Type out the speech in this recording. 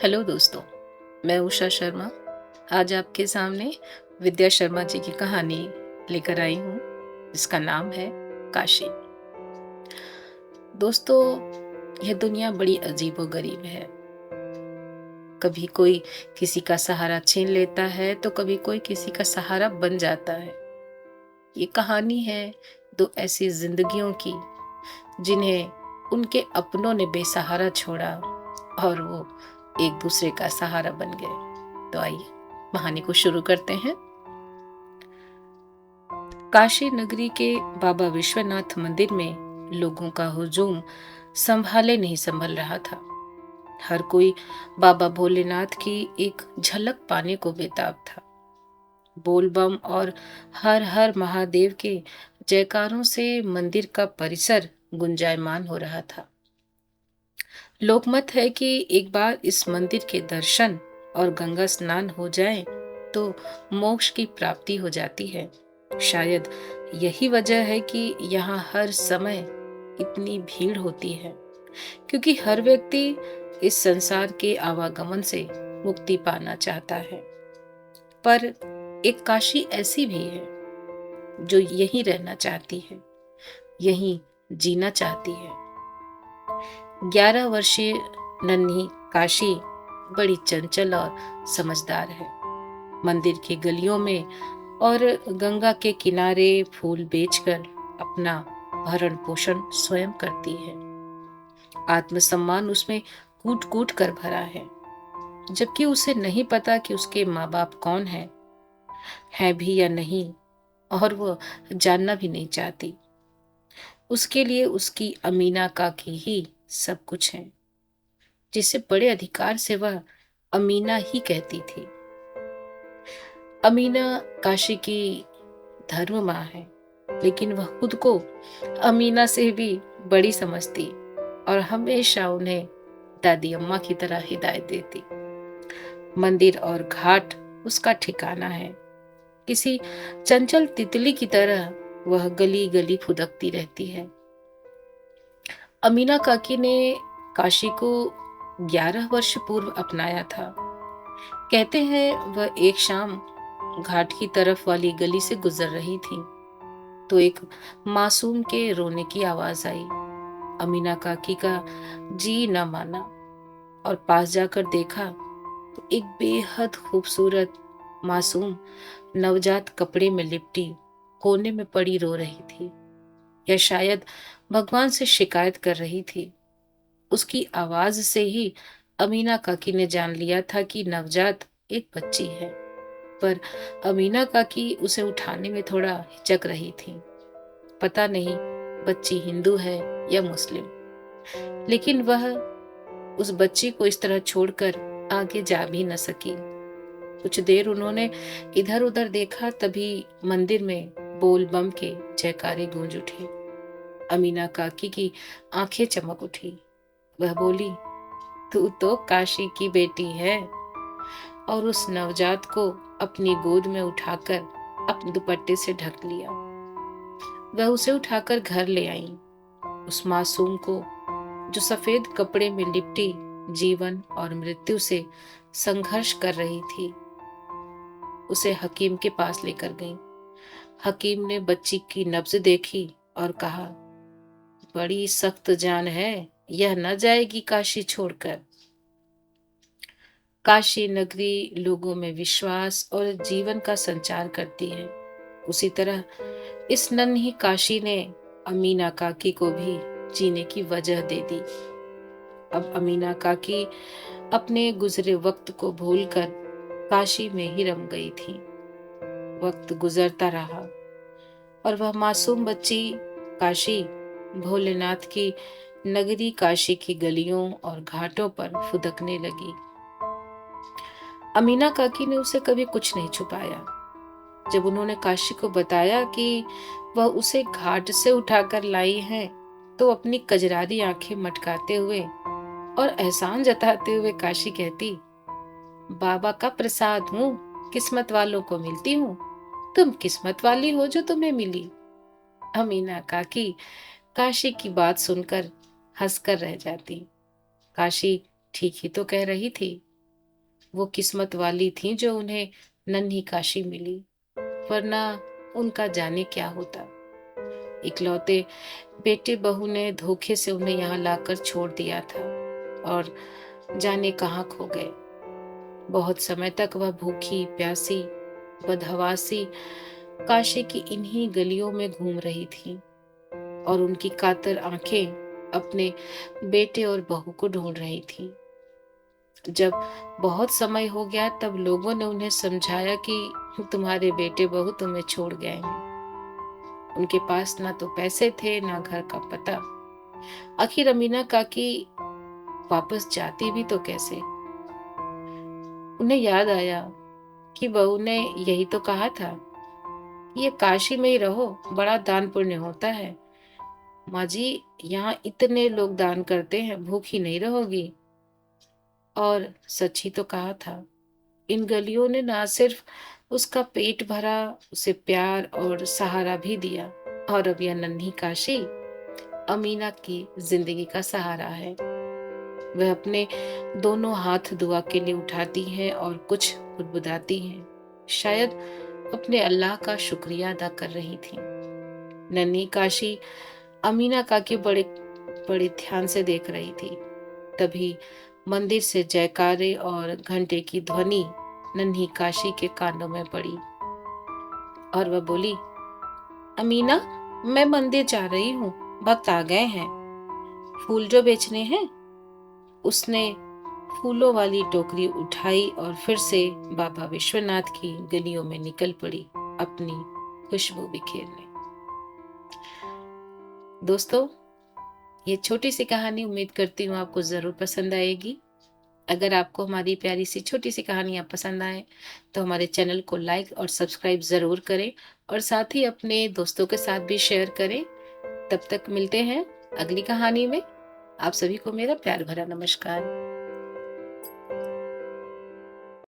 Hello दोस्तों, मैं उषा शर्मा आज आपके सामने विद्या शर्मा जी की कहानी लेकर आई हूँ, जिसका नाम है काशी। दोस्तों, यह दुनिया बड़ी अजीबो-गरीब है। कभी कोई किसी का सहारा छीन लेता है, तो कभी कोई किसी का सहारा बन जाता है। ये कहानी है दो ऐसी जिंदगियों की, जिन्हें उनके अपनों ने बेसहारा छोड़ा और वो एक दूसरे का सहारा बन गए। तो आइए कहानी को शुरू करते हैं। काशी नगरी के बाबा विश्वनाथ मंदिर में लोगों का हुजूम संभाले नहीं संभल रहा था। हर कोई बाबा भोलेनाथ की एक झलक पाने को बेताब था। बोलबम और हर हर महादेव के जयकारों से मंदिर का परिसर गुंजायमान हो रहा था। लोकमत है कि एक बार इस मंदिर के दर्शन और गंगा स्नान हो जाए तो मोक्ष की प्राप्ति हो जाती है। शायद यही वजह है कि यहाँ हर समय इतनी भीड़ होती है, क्योंकि हर व्यक्ति इस संसार के आवागमन से मुक्ति पाना चाहता है। पर एक काशी ऐसी भी है जो यहीं रहना चाहती है, यहीं जीना चाहती है। 11 वर्षीय नन्ही काशी बड़ी चंचल और समझदार है। मंदिर की गलियों में और गंगा के किनारे फूल बेचकर अपना भरण पोषण स्वयं करती है। आत्मसम्मान उसमें कूट कूट कर भरा है, जबकि उसे नहीं पता कि उसके माँ बाप कौन है भी या नहीं, और वो जानना भी नहीं चाहती। उसके लिए उसकी अमीना काकी ही सब कुछ है, जिसे बड़े अधिकार से वह अमीना ही कहती थी। अमीना काशी की धर्म माँ है, लेकिन वह खुद को अमीना से भी बड़ी समझती और हमेशा उन्हें दादी अम्मा की तरह हिदायत देती। मंदिर और घाट उसका ठिकाना है। किसी चंचल तितली की तरह वह गली गली फुदकती रहती है। अमीना काकी ने काशी को 11 वर्ष पूर्व अपनाया था। कहते हैं वह एक शाम घाट की तरफ वाली गली से गुजर रही थी, तो एक मासूम के रोने की आवाज आई। अमीना काकी का जी न माना और पास जाकर देखा तो एक बेहद खूबसूरत मासूम नवजात कपड़े में लिपटी कोने में पड़ी रो रही थी, या शायद भगवान से शिकायत कर रही थी। उसकी आवाज से ही अमीना काकी ने जान लिया था कि नवजात एक बच्ची है। पर अमीना काकी उसे उठाने में थोड़ा हिचक रही थी। पता नहीं बच्ची हिंदू है या मुस्लिम, लेकिन वह उस बच्ची को इस तरह छोड़कर आगे जा भी न सकी। कुछ देर उन्होंने इधर उधर देखा, तभी मंदिर में बोल बम के जयकारे गूंज उठे। अमीना काकी की आंखें चमक उठी। वह बोली, तू तो काशी की बेटी है, और उस नवजात को अपनी गोद में उठाकर अपने दुपट्टे से ढक लिया। वह उसे उठाकर घर ले आई। उस मासूम को, जो सफेद कपड़े में लिपटी जीवन और मृत्यु से संघर्ष कर रही थी, उसे हकीम के पास लेकर गई। हकीम ने बच्ची की नब्ज देखी और कहा, बड़ी सख्त जान है, यह न जाएगी काशी छोड़कर। काशी नगरी लोगों में विश्वास और जीवन का संचार करती है। उसी तरह इस नन्ही काशी ने अमीना काकी को भी जीने की वजह दे दी। अब अमीना काकी अपने गुजरे वक्त को भूलकर काशी में ही रम गई थी। वक्त गुजरता रहा और वह मासूम बच्ची काशी भोलेनाथ की नगरी काशी की गलियों और घाटों पर फुदकने लगी। अमीना काकी ने उसे कभी कुछ नहीं छुपाया। जब उन्होंने काशी को बताया कि वह उसे घाट से उठाकर लाई है, तो अपनी कजरारी आंखें मटकाते हुए और एहसान जताते हुए काशी कहती, बाबा का प्रसाद हूँ, किस्मत वालों को मिलती हूँ। तुम किस्मत वाली हो जो तुम्हें मिली। अमीना काकी काशी की बात सुनकर हंसकर रह जाती। काशी ठीक ही तो कह रही थी। वो किस्मत वाली थी जो उन्हें नन्ही काशी मिली, वरना उनका जाने क्या होता। इकलौते बेटे बहू ने धोखे से उन्हें यहाँ लाकर छोड़ दिया था और जाने कहाँ खो गए। बहुत समय तक वह भूखी प्यासी बदहवासी काशी की इन्हीं गलियों में घूम रही थी और उनकी कातर आंखें अपने बेटे और बहू को ढूंढ रही थी। जब बहुत समय हो गया तब लोगों ने उन्हें समझाया कि तुम्हारे बेटे बहू तुम्हें छोड़ गए हैं। उनके पास ना तो पैसे थे ना घर का पता। आखिर अमीना काकी वापस जाती भी तो कैसे। उन्हें याद आया कि बहू ने यही तो कहा था, ये काशी में ही रहो, बड़ा दान पुण्य होता है। माँ जी, यहाँ इतने लोग दान करते हैं, भूखी नहीं रहोगी। और सच ही तो कहा था। इन गलियों ने ना सिर्फ उसका पेट भरा, उसे प्यार और सहारा भी दिया। और अब यह नन्ही काशी अमीना की जिंदगी का सहारा है। वह अपने दोनों हाथ दुआ के लिए उठाती है और कुछ बुदबुदाती है, शायद अपने अल्लाह का शुक्रिया अदा कर रही थी। नन्ही काशी अमीना काकी बड़े बड़े ध्यान से देख रही थी। तभी मंदिर से जयकारे और घंटे की ध्वनि नन्ही काशी के कानों में पड़ी और वह बोली, अमीना, मैं मंदिर जा रही हूँ, भक्त आ गए हैं। फूल जो बेचने हैं। उसने फूलों वाली टोकरी उठाई और फिर से बाबा विश्वनाथ की गलियों में निकल पड़ी, अपनी खुशबू बिखेरने। दोस्तों, ये छोटी सी कहानी उम्मीद करती हूँ आपको जरूर पसंद आएगी। अगर आपको हमारी प्यारी सी छोटी सी कहानियाँ पसंद आए तो हमारे चैनल को लाइक और सब्सक्राइब जरूर करें और साथ ही अपने दोस्तों के साथ भी शेयर करें। तब तक मिलते हैं अगली कहानी में। आप सभी को मेरा प्यार भरा नमस्कार।